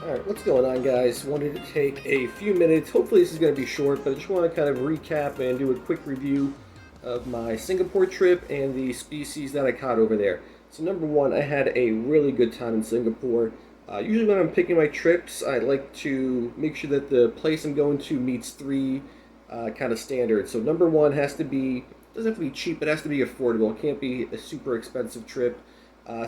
Alright, what's going on, guys? Wanted to take a few minutes. Hopefully, this is going to be short, but I just want to kind of recap and do a quick review of my Singapore trip and the species that I caught over there. So, number one, I had a really good time in Singapore. Usually, when I'm picking my trips, I like to make sure that the place I'm going to meets three kind of standards. So, number one has to be, doesn't have to be cheap, it has to be affordable. It can't be a super expensive trip.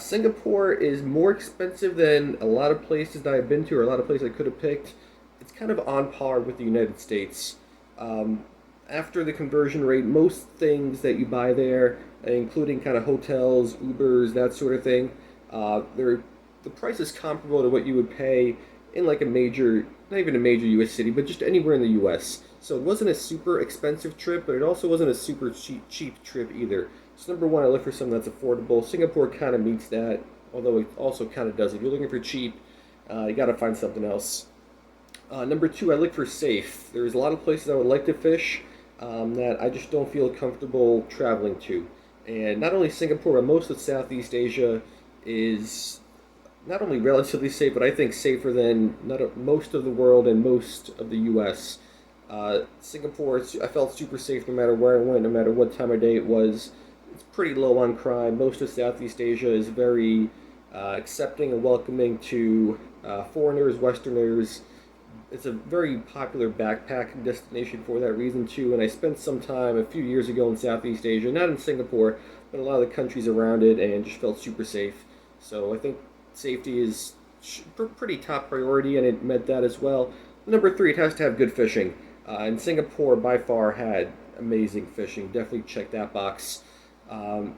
Singapore is more expensive than a lot of places that I've been to, or a lot of places I could have picked. It's kind of on par with the United States. Um, After the conversion rate, most things that you buy there, including kind of hotels, Ubers, that sort of thing, they're the price is comparable to what you would pay in like a major, not even a major U.S. city, but just anywhere in the U.S. So it wasn't a super expensive trip, but it also wasn't a super cheap trip either. So number one, I look for something that's affordable. Singapore kind of meets that, although it also kind of does. If you're looking for cheap, you got to find something else. Number two, I look for safe. There's a lot of places I would like to fish that I just don't feel comfortable traveling to. And not only Singapore, but most of Southeast Asia is not only relatively safe, but I think safer than most of the world and most of the U.S. Singapore, I felt super safe no matter where I went, no matter what time of day it was. It's pretty low on crime. Most of Southeast Asia is very accepting and welcoming to foreigners, Westerners. It's a very popular backpacking destination for that reason too. And I spent some time a few years ago in Southeast Asia, not in Singapore, but a lot of the countries around it, and just felt super safe. So I think safety is pretty top priority, and it meant that as well. Number three, it has to have good fishing. And Singapore by far had amazing fishing. Definitely check that box. Um,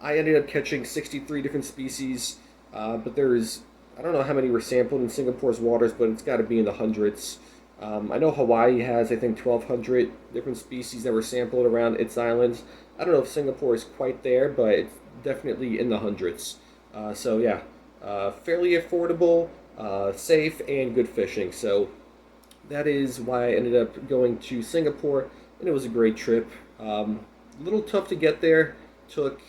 I ended up catching 63 different species, but there's I don't know how many were sampled in Singapore's waters, but it's got to be in the hundreds. I know Hawaii has, I think, 1,200 different species that were sampled around its islands. I don't know if Singapore is quite there, but it's definitely in the hundreds. So yeah, fairly affordable, safe, and good fishing. So that is why I ended up going to Singapore, and it was a great trip. A little tough to get there. Took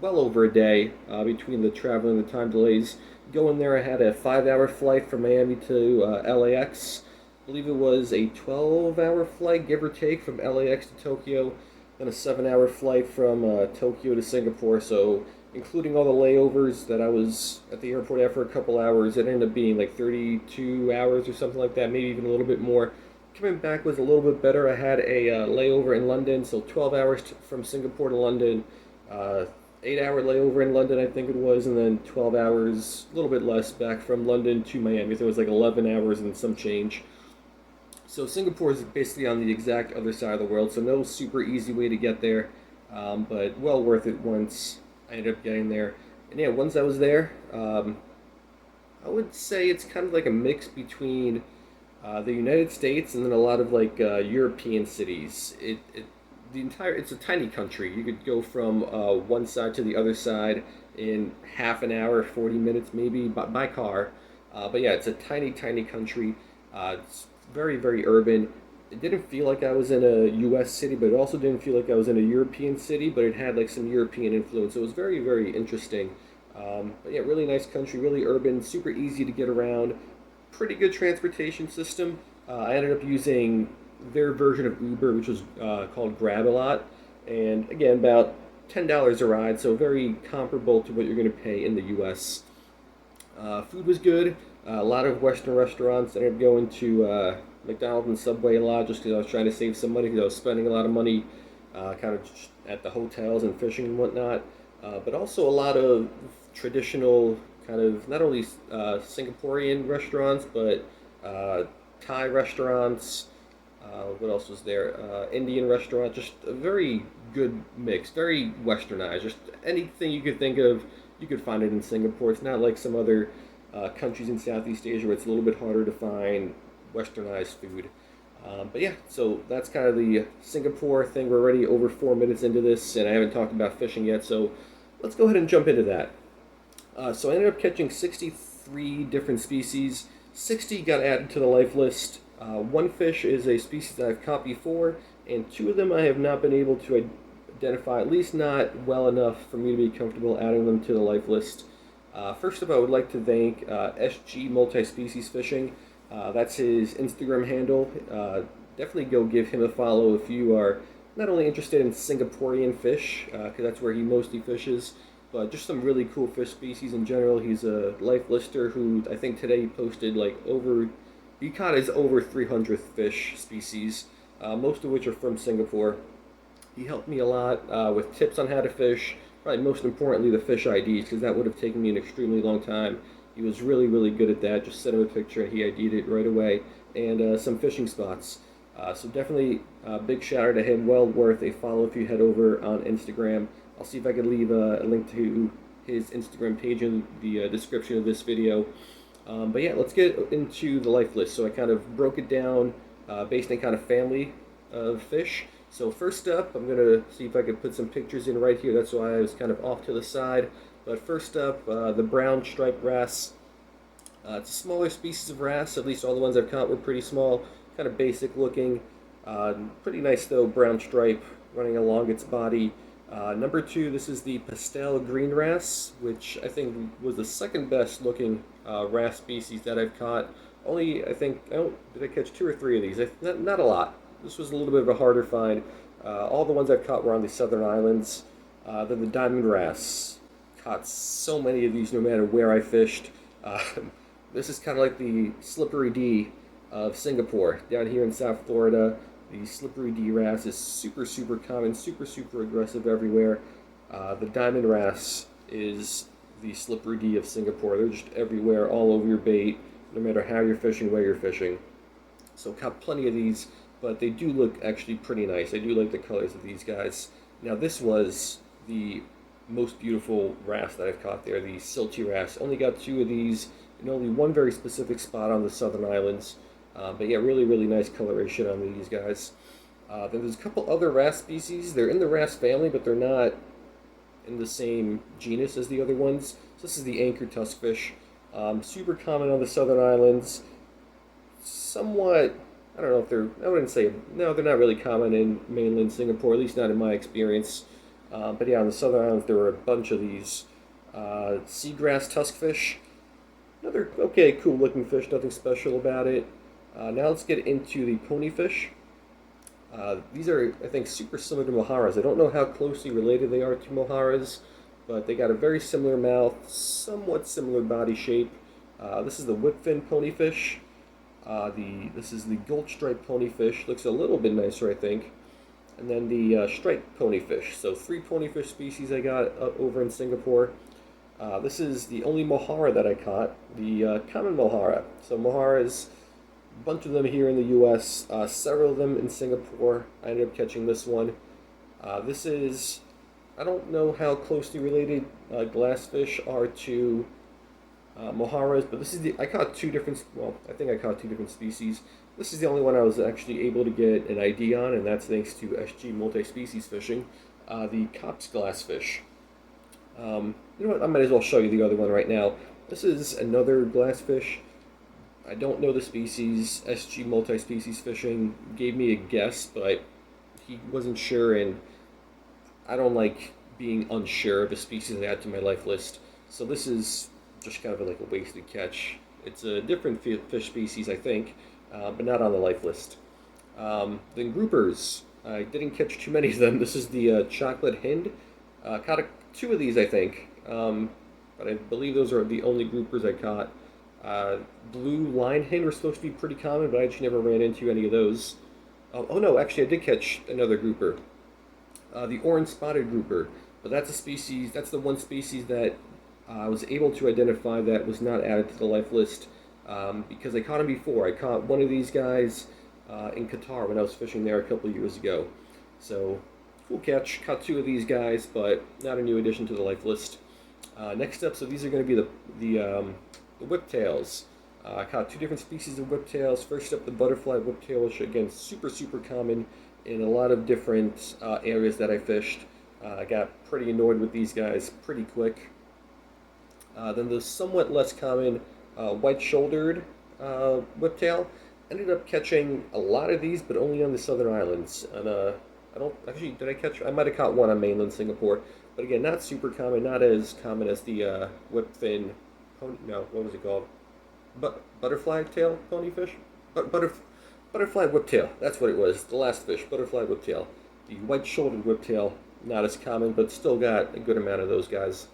well over a day between the travel and the time delays. Going there, I had a 5 hour flight from Miami to LAX. I believe it was a 12-hour flight, give or take, from LAX to Tokyo, then a 7 hour flight from Tokyo to Singapore. So, including all the layovers that I was at the airport after a couple hours, it ended up being like 32 hours or something like that, maybe even a little bit more. Coming back was a little bit better. I had a layover in London, so 12 hours from Singapore to London. Uh, 8 hour layover in London, I think it was, and then 12 hours, a little bit less, back from London to Miami. So it was like 11 hours and some change. So Singapore is basically on the exact other side of the world, so no super easy way to get there, but well worth it once I ended up getting there. And yeah, once I was there, I would say it's kind of like a mix between the United States and then a lot of like European cities. It's a tiny country. You could go from one side to the other side in half an hour, 40 minutes maybe by car. But yeah, it's a tiny country. It's very urban. It didn't feel like I was in a U.S. city, but it also didn't feel like I was in a European city. But it had like some European influence. It was very interesting. But yeah, really nice country, really urban, super easy to get around. Pretty good transportation system. I ended up using their version of Uber, which was called Grab a Lot, and again about $10 a ride, so very comparable to what you're going to pay in the U.S. Food was good. A lot of Western restaurants. I ended up going to McDonald's and Subway a lot just because I was trying to save some money because I was spending a lot of money kind of at the hotels and fishing and whatnot. But also a lot of traditional kind of not only Singaporean restaurants but Thai restaurants. What else was there? Indian restaurant. Just a very good mix. Very westernized. Just anything you could think of, you could find it in Singapore. It's not like some other countries in Southeast Asia where it's a little bit harder to find westernized food. But yeah, so that's kind of the Singapore thing. We're already over 4 minutes into this, and I haven't talked about fishing yet. So let's go ahead and jump into that. So I ended up catching 63 different species. 60 got added to the life list. One fish is a species that I've caught before, and two of them I have not been able to identify, at least not well enough for me to be comfortable adding them to the life list. First up, I would like to thank SG Multi-Species Fishing. That's his Instagram handle. Definitely go give him a follow if you are not only interested in Singaporean fish, because that's where he mostly fishes, but just some really cool fish species in general. He's a life lister who I think today he posted he caught his over 300th fish species, most of which are from Singapore. He helped me a lot with tips on how to fish, probably most importantly the fish IDs, because that would have taken me an extremely long time. He was really, really good at that. Just sent him a picture and he ID'd it right away, and some fishing spots. So definitely big shout out to him. Well worth a follow if you head over on Instagram. I'll see if I can leave a link to his Instagram page in the description of this video. But yeah, let's get into the life list. So I kind of broke it down based on kind of family of fish. So first up, I'm going to see if I can put some pictures in right here. That's why I was kind of off to the side. But first up, the brown striped wrasse. It's a smaller species of wrasse. At least all the ones I've caught were pretty small. Kind of basic looking. Pretty nice though, brown stripe running along its body. Number two, this is the pastel green wrasse, which I think was the second best looking wrasse species that I've caught. Only, I think, did I catch two or three of these? Not a lot. This was a little bit of a harder find. All the ones I've caught were on the southern islands. Then the diamond wrasse. Caught so many of these no matter where I fished. This is kind of like the slippery D of Singapore. Down here in South Florida, the slippery D wrasse is super, super common, super, super aggressive everywhere. The diamond wrasse is the slippery D of Singapore. They're just everywhere, all over your bait, no matter how you're fishing, where you're fishing. So caught plenty of these, but they do look actually pretty nice. I do like the colors of these guys. Now this was the most beautiful wrasse that I've caught there, the silty wrasse. Only got two of these in only one very specific spot on the southern islands. But yeah, really, really nice coloration on these guys. Then there's a couple other wrasse species. They're in the wrasse family, but they're not in the same genus as the other ones. So this is the anchor tuskfish. Super common on the southern islands. Somewhat, I don't know if they're, I wouldn't say, no, they're not really common in mainland Singapore, at least not in my experience. But yeah, on the southern islands there were a bunch of these. Seagrass tuskfish. Another okay, cool looking fish, nothing special about it. Now let's get into the ponyfish. These are, I think, super similar to mojaras. I don't know how closely related they are to mojaras, but they got a very similar mouth, somewhat similar body shape. This is the whipfin ponyfish. This is the gold striped ponyfish. Looks a little bit nicer, I think. And then the striped ponyfish. So 3 ponyfish species I got over in Singapore. This is the only mohara that I caught, the common mohara. So moharas, a bunch of them here in the U.S., several of them in Singapore. I ended up catching this one. This is, I don't know how closely related glassfish are to moharas, but this is I caught two different, well, I think I caught 2 different species. This is the only one I was actually able to get an ID on, and that's thanks to SG Multi-Species Fishing, the Cops glassfish. You know what, I might as well show you the other one right now. This is another glassfish. I don't know the species. SG Multi-Species Fishing gave me a guess, but he wasn't sure, and I don't like being unsure of a species I add to my life list. So this is just kind of like a wasted catch. It's a different fish species, I think, but not on the life list. Then groupers. I didn't catch too many of them. This is the chocolate hind. Caught 2 of these, I think, but I believe those are the only groupers I caught. Blue line hind were supposed to be pretty common, but I just never ran into any of those. Oh no, actually I did catch another grouper. The orange spotted grouper, but that's a species, that's the one species that I was able to identify that was not added to the life list because I caught him before. I caught one of these guys in Qatar when I was fishing there a couple years ago. So, cool catch. Caught 2 of these guys, but not a new addition to the life list. Next up, so these are going to be the whiptails. I caught 2 different species of whiptails. First up, the butterfly whiptail, which again, super, super common in a lot of different areas that I fished. I got pretty annoyed with these guys pretty quick. Then the somewhat less common white-shouldered whiptail. Ended up catching a lot of these, but only on the southern islands, on I don't actually did I catch? I might have caught one on mainland Singapore, but again, not super common, not as common as the whipfin. No, what was it called? Butterfly tail ponyfish. Butterfly whiptail. That's what it was. The last fish, butterfly whiptail. The white-shouldered whiptail, not as common, but still got a good amount of those guys.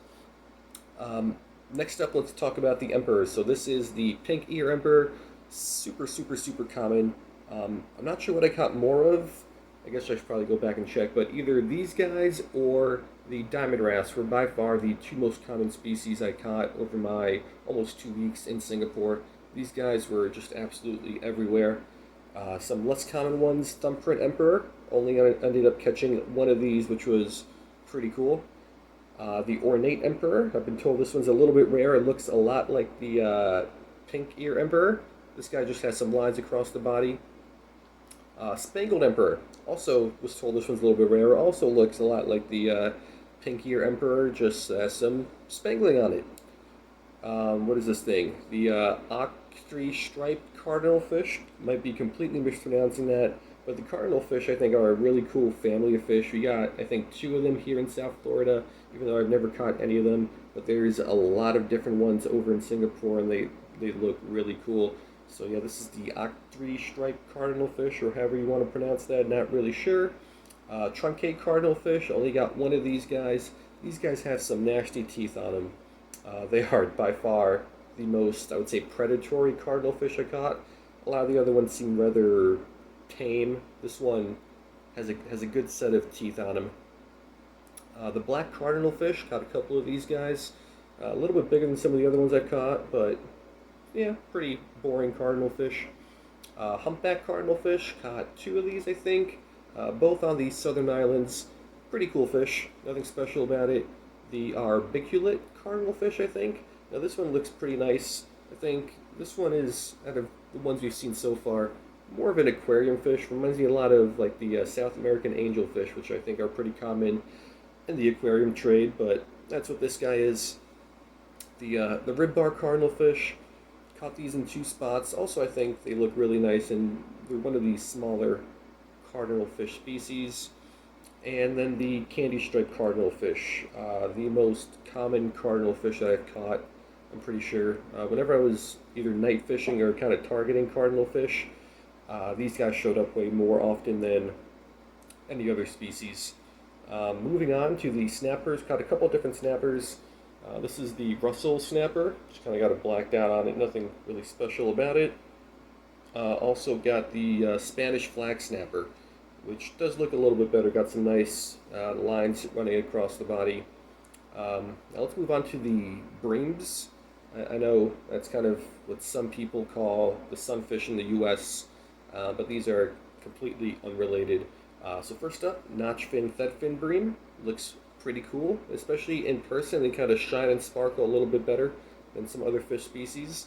Um, Next up, let's talk about the emperors. So this is the pink ear emperor, super, super, super common. I'm not sure what I caught more of. I guess I should probably go back and check, but either these guys or the diamond wrasse were by far the two most common species I caught over my almost 2 weeks in Singapore. These guys were just absolutely everywhere. Some less common ones, thumbprint emperor. Only ended up catching one of these, which was pretty cool. The ornate emperor. I've been told this one's a little bit rare. It looks a lot like the pink ear emperor. This guy just has some lines across the body. Spangled emperor. Also was told this one's a little bit rare. Also looks a lot like the pink ear emperor, just has some spangling on it. What is this thing? The octree striped cardinal fish. Might be completely mispronouncing that, but the cardinal fish I think are a really cool family of fish. We got I think two of them here in South Florida, even though I've never caught any of them. But there's a lot of different ones over in Singapore, and they look really cool. So yeah, this is the octree striped cardinal fish, or however you want to pronounce that. Not really sure. Truncate cardinal fish. Only got one of these guys. These guys have some nasty teeth on them. They are by far the most, I would say, predatory cardinal fish I caught. A lot of the other ones seem rather tame. This one has a good set of teeth on him. The black cardinal fish, caught a couple of these guys. A little bit bigger than some of the other ones I caught, but yeah, pretty boring cardinal fish. Humpback cardinal fish, caught two of these I think, both on the southern islands. Pretty cool fish, nothing special about it. The arbiculate cardinal fish I think. Now this one looks pretty nice. I think this one is, out of the ones we've seen so far, more of an aquarium fish. Reminds me a lot of like the South American angelfish, which I think are pretty common in the aquarium trade, but that's what this guy is. The rib bar cardinal fish, caught these in two spots. Also, I think they look really nice, and they're one of these smaller cardinal fish species. And then the candy striped cardinal fish, the most common cardinal fish that I've caught, I'm pretty sure. Whenever I was either night fishing or kind of targeting cardinal fish, these guys showed up way more often than any other species. Moving on to the snappers, caught a couple different snappers. This is the Russell snapper, just kind of got it blacked out on it, nothing really special about it. Also got the Spanish flag snapper, which does look a little bit better, got some nice lines running across the body. Now let's move on to the breams. I know that's kind of what some people call the sunfish in the U.S., but these are completely unrelated. So first up, notchfin threadfin bream. Looks pretty cool, especially in person. They kind of shine and sparkle a little bit better than some other fish species.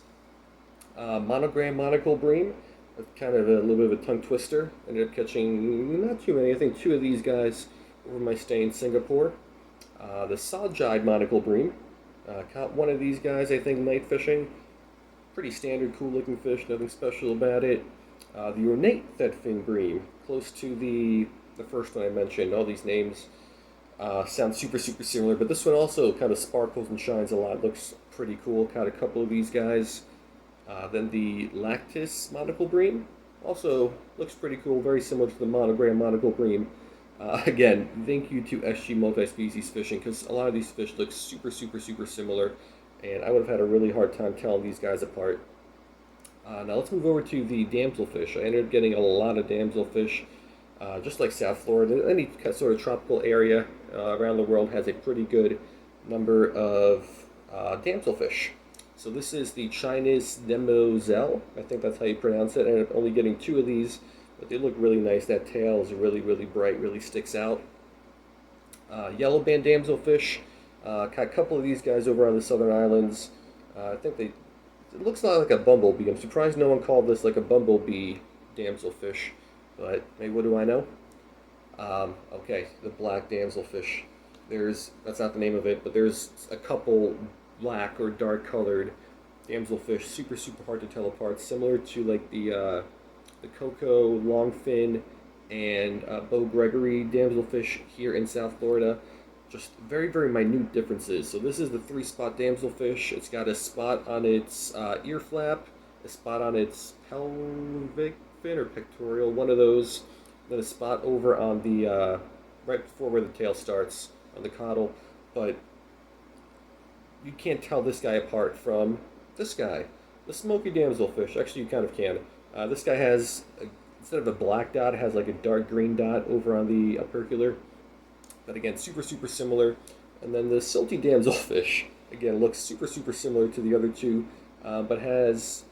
Monogram monocle bream. Kind of a little bit of a tongue twister. Ended up catching not too many. I think two of these guys over my stay in Singapore. The saw-jawed monocle bream. Caught one of these guys, I think, night fishing. Pretty standard, cool-looking fish. Nothing special about it. The ornate threadfin bream, close to the first one I mentioned. All these names sound super, super similar, but this one also kind of sparkles and shines a lot. Looks pretty cool. Caught a couple of these guys. Then the lactis monocle bream also looks pretty cool, very similar to the monogram monocle bream. Again, thank you to SG Multi-Species Fishing, because a lot of these fish look super, super, super similar, and I would have had a really hard time telling these guys apart. Now let's move over to the damselfish. I ended up getting a lot of damselfish, just like South Florida. Any sort of tropical area around the world has a pretty good number of damselfish. So this is the Chinese demoiselle. I think that's how you pronounce it. I ended up only getting two of these, but they look really nice. That tail is really, really bright, really sticks out. Yellow band damselfish. Caught a couple of these guys over on the southern islands. I think it looks a lot like a bumblebee. I'm surprised no one called this like a bumblebee damselfish, but maybe what do I know? Okay, the black damselfish. That's not the name of it, but there's a couple black or dark colored damselfish, super, super hard to tell apart, similar to like the cocoa longfin and Bo Gregory damselfish here in South Florida. Just very, very minute differences. So this is the three-spot damselfish. It's got a spot on its ear flap, a spot on its pelvic fin or pectoral, one of those, then a spot over on the right before where the tail starts on the caudal. But you can't tell this guy apart from this guy, the smoky damselfish. Actually, you kind of can. This guy has, instead of a black dot, it has like a dark green dot over on the opercular. But again, super, super similar. And then the silty damselfish, again, looks super, super similar to the other two, but has,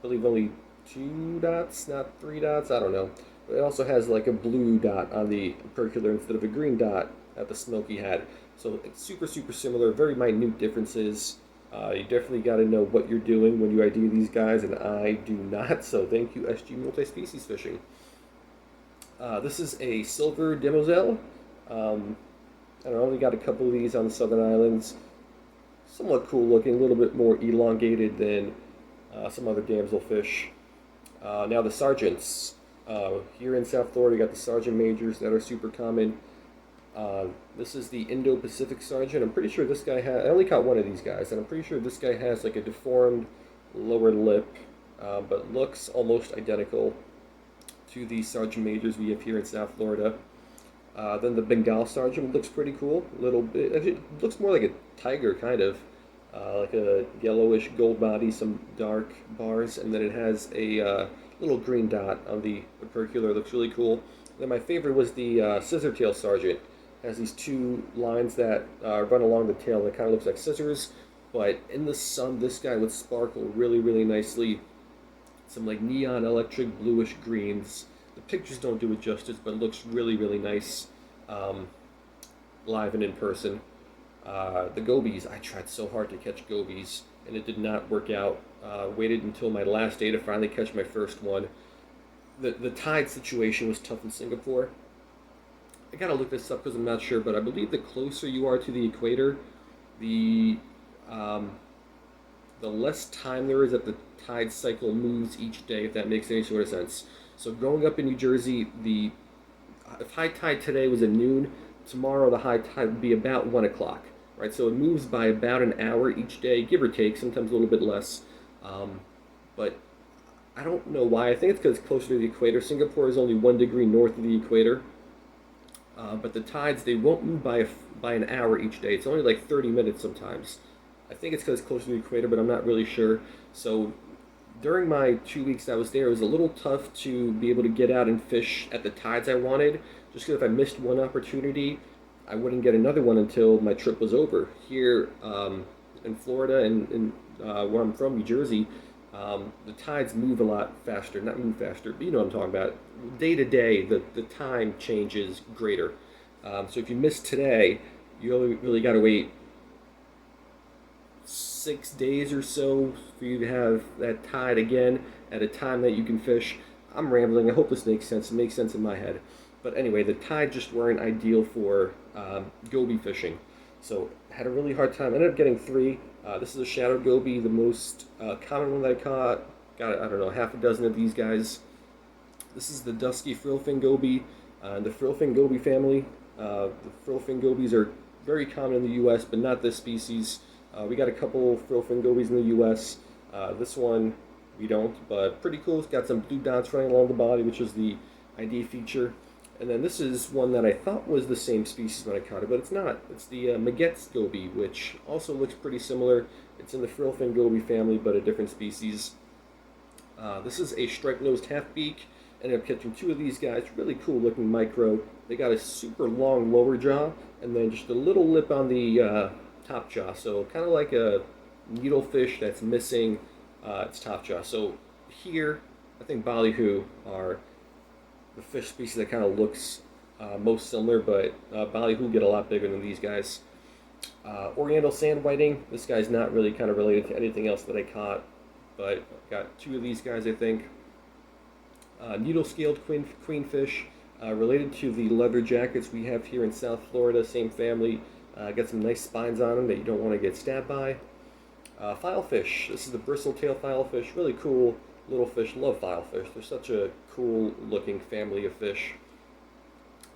I believe, only two dots, not three dots. I don't know. But it also has like a blue dot on the opercular instead of a green dot that the smoky had. So it's super, super similar, very minute differences. You definitely got to know what you're doing when you ID these guys, and I do not. So thank you, SG Multi-Species Fishing. This is a silver demoiselle. I don't know, we got a couple of these on the Southern Islands. Somewhat cool looking, a little bit more elongated than some other damselfish. Now the Sargents. Here in South Florida, we got the Sargent Majors that are super common. This is the Indo-Pacific Sargent. I'm pretty sure this guy has, I only caught one of these guys, and I'm pretty sure this guy has like a deformed lower lip, but looks almost identical to the Sargent Majors we have here in South Florida. Then the Bengal Sargent looks pretty cool. A little bit, it looks more like a tiger, kind of. Like a yellowish gold body, some dark bars, and then it has a little green dot on the opercular. Looks really cool. Then my favorite was the Scissor Tail Sargent. It has these two lines that run along the tail, and it kind of looks like scissors. But in the sun, this guy would sparkle really, really nicely. Some like neon electric bluish greens. The pictures don't do it justice, but it looks really, really nice live and in person. The gobies, I tried so hard to catch gobies, and it did not work out. Waited until my last day to finally catch my first one. The tide situation was tough in Singapore. I gotta look this up because I'm not sure, but I believe the closer you are to the equator, the less time there is that the tide cycle moves each day, if that makes any sort of sense. So growing up in New Jersey, if high tide today was at noon, tomorrow the high tide would be about 1 o'clock, right? So it moves by about an hour each day, give or take, sometimes a little bit less. But I don't know why. I think it's because it's closer to the equator. Singapore is only 1 degree north of the equator. But the tides, they won't move by an hour each day. It's only like 30 minutes sometimes. I think it's because it's closer to the equator, but I'm not really sure. So during my 2 weeks I was there, it was a little tough to be able to get out and fish at the tides I wanted. Just because if I missed one opportunity, I wouldn't get another one until my trip was over. Here in Florida and where I'm from, New Jersey, the tides move a lot faster. Not move faster, but you know what I'm talking about. Day to day, the time changes greater. So if you miss today, you really got to wait 6 days or so for you to have that tide again at a time that you can fish. I'm rambling. I hope this makes sense. It makes sense in my head. But anyway, the tide just weren't ideal for goby fishing. So I had a really hard time. I ended up getting 3. This is a shadow goby, the most common one that I caught. Got, I don't know, half a dozen of these guys. This is the dusky frillfin goby, the frillfin goby family. The frillfin gobies are very common in the U.S., but not this species. We got a couple frillfin gobies in the U.S. This one we don't, but pretty cool. It's got some blue dots running along the body, which is the ID feature. And then this is one that I thought was the same species when I caught it, but it's not. It's the Maget's goby, which also looks pretty similar. It's in the frillfin goby family, but a different species. This is a striped-nosed half-beak. Ended up catching 2 of these guys. Really cool looking micro. They got a super long lower jaw, and then just a little lip on the top jaw. So kind of like a needlefish that's missing its top jaw. So here, I think ballyhoo are the fish species that kind of looks most similar, but ballyhoo get a lot bigger than these guys. Oriental sand whiting. This guy's not really kind of related to anything else that I caught, but got 2 of these guys, I think. Needle-scaled queenfish, related to the leather jackets we have here in South Florida, same family. Got some nice spines on them that you don't want to get stabbed by. Filefish. This is the bristle-tail filefish. Really cool little fish. Love filefish. They're such a cool-looking family of fish.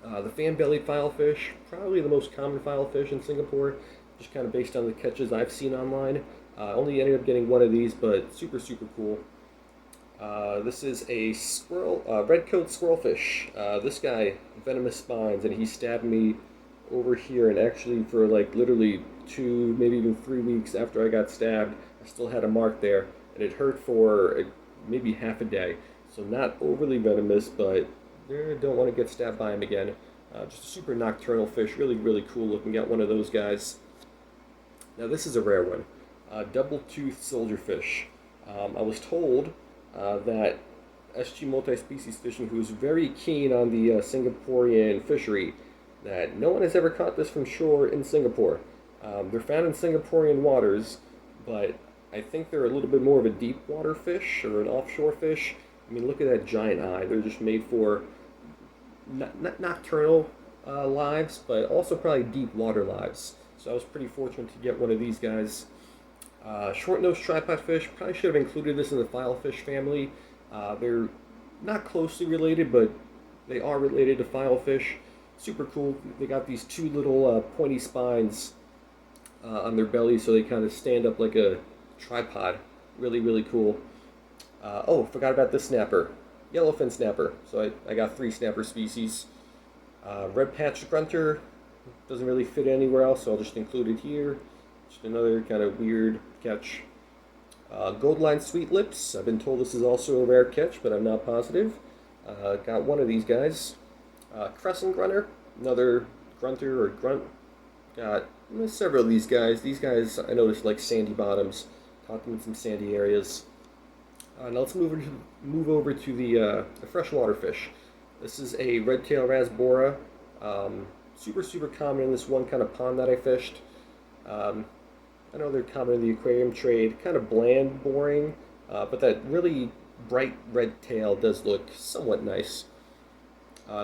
The fan-bellied filefish, probably the most common filefish in Singapore, just kind of based on the catches I've seen online. Only ended up getting one of these, but super, super cool. This is a redcoat squirrelfish. This guy, venomous spines, and he stabbed me over here, and actually for like literally 2, maybe even 3 weeks after I got stabbed, I still had a mark there, and it hurt for maybe half a day. So not overly venomous, but don't want to get stabbed by him again. Just a super nocturnal fish, really, really cool looking. Got one of those guys. Now this is a rare one, double-toothed soldierfish. I was told that SG Multi-Species Fishing, who's very keen on the Singaporean fishery, that no one has ever caught this from shore in Singapore. They're found in Singaporean waters, but I think they're a little bit more of a deep water fish or an offshore fish. I mean, look at that giant eye. They're just made for nocturnal lives, but also probably deep water lives. So I was pretty fortunate to get one of these guys. Short-nosed tripod fish, probably should have included this in the filefish family. They're not closely related, but they are related to filefish. Super cool. They got these two little pointy spines on their belly, so they kind of stand up like a tripod. Really, really cool. Oh, forgot about this snapper. Yellowfin snapper. So I got 3 snapper species. Red patched grunter. Doesn't really fit anywhere else, so I'll just include it here. Just another kind of weird catch. Goldline sweet lips. I've been told this is also a rare catch, but I'm not positive. Got one of these guys. Crescent grunter. Another grunter or grunt. Got several of these guys. These guys I noticed like sandy bottoms. Caught them in some sandy areas. Now let's move over to the freshwater fish. This is a red-tailed rasbora. Super, super common in this one kind of pond that I fished. I know they're common in the aquarium trade. Kind of bland, boring, but that really bright red tail does look somewhat nice.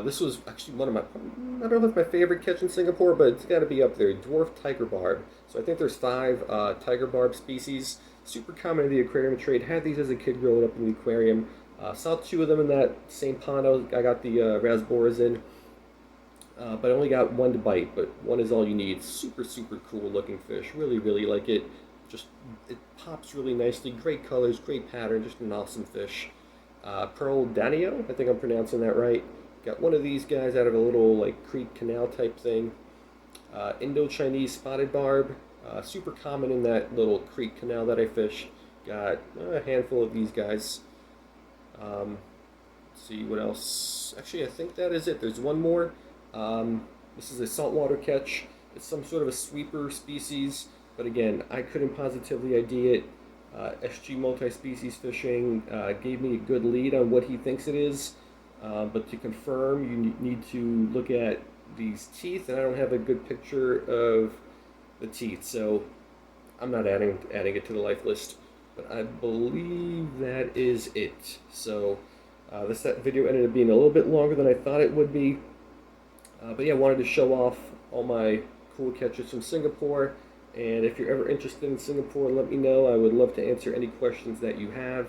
This was actually one of my, I don't know if it's my favorite catch in Singapore, but it's got to be up there. Dwarf tiger barb. So I think there's 5 tiger barb species. Super common in the aquarium trade. Had these as a kid growing up in the aquarium. Saw 2 of them in that same pond I got the rasboras in. But I only got 1 to bite, but 1 is all you need. Super, super cool looking fish. Really, really like it. Just, it pops really nicely. Great colors, great pattern, just an awesome fish. Pearl Danio, I think I'm pronouncing that right. Got one of these guys out of a little like creek canal type thing. Indo-Chinese spotted barb. Super common in that little creek canal that I fish. Got a handful of these guys. Let's see what else. Actually, I think that is it. There's one more. This is a saltwater catch. It's some sort of a sweeper species, but again, I couldn't positively ID it. SG Multi-Species Fishing gave me a good lead on what he thinks it is, but to confirm, you need to look at these teeth, and I don't have a good picture of the teeth, so I'm not adding it to the life list. But I believe that is it. So that video ended up being a little bit longer than I thought it would be. But yeah, I wanted to show off all my cool catches from Singapore. And if you're ever interested in Singapore, let me know. I would love to answer any questions that you have.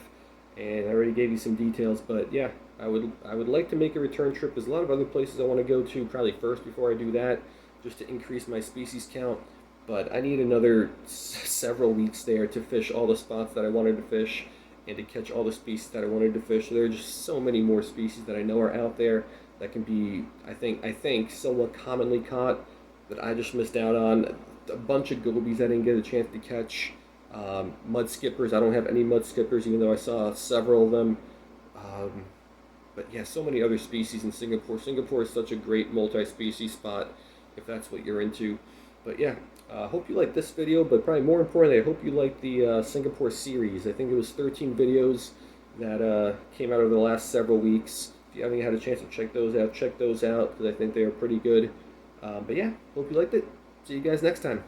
And I already gave you some details, but yeah, I would like to make a return trip. There's a lot of other places I want to go to probably first before I do that, just to increase my species count. But I need another several weeks there to fish all the spots that I wanted to fish and to catch all the species that I wanted to fish. So there are just so many more species that I know are out there that can be, I think, somewhat commonly caught that I just missed out on. A bunch of gobies I didn't get a chance to catch. Mud skippers, I don't have any mud skippers, even though I saw several of them. But yeah, so many other species in Singapore. Singapore is such a great multi-species spot, if that's what you're into. But yeah, I hope you liked this video, but probably more importantly, I hope you liked the Singapore series. I think it was 13 videos that came out over the last several weeks. If you haven't had a chance to check those out, because I think they are pretty good. But yeah, hope you liked it. See you guys next time.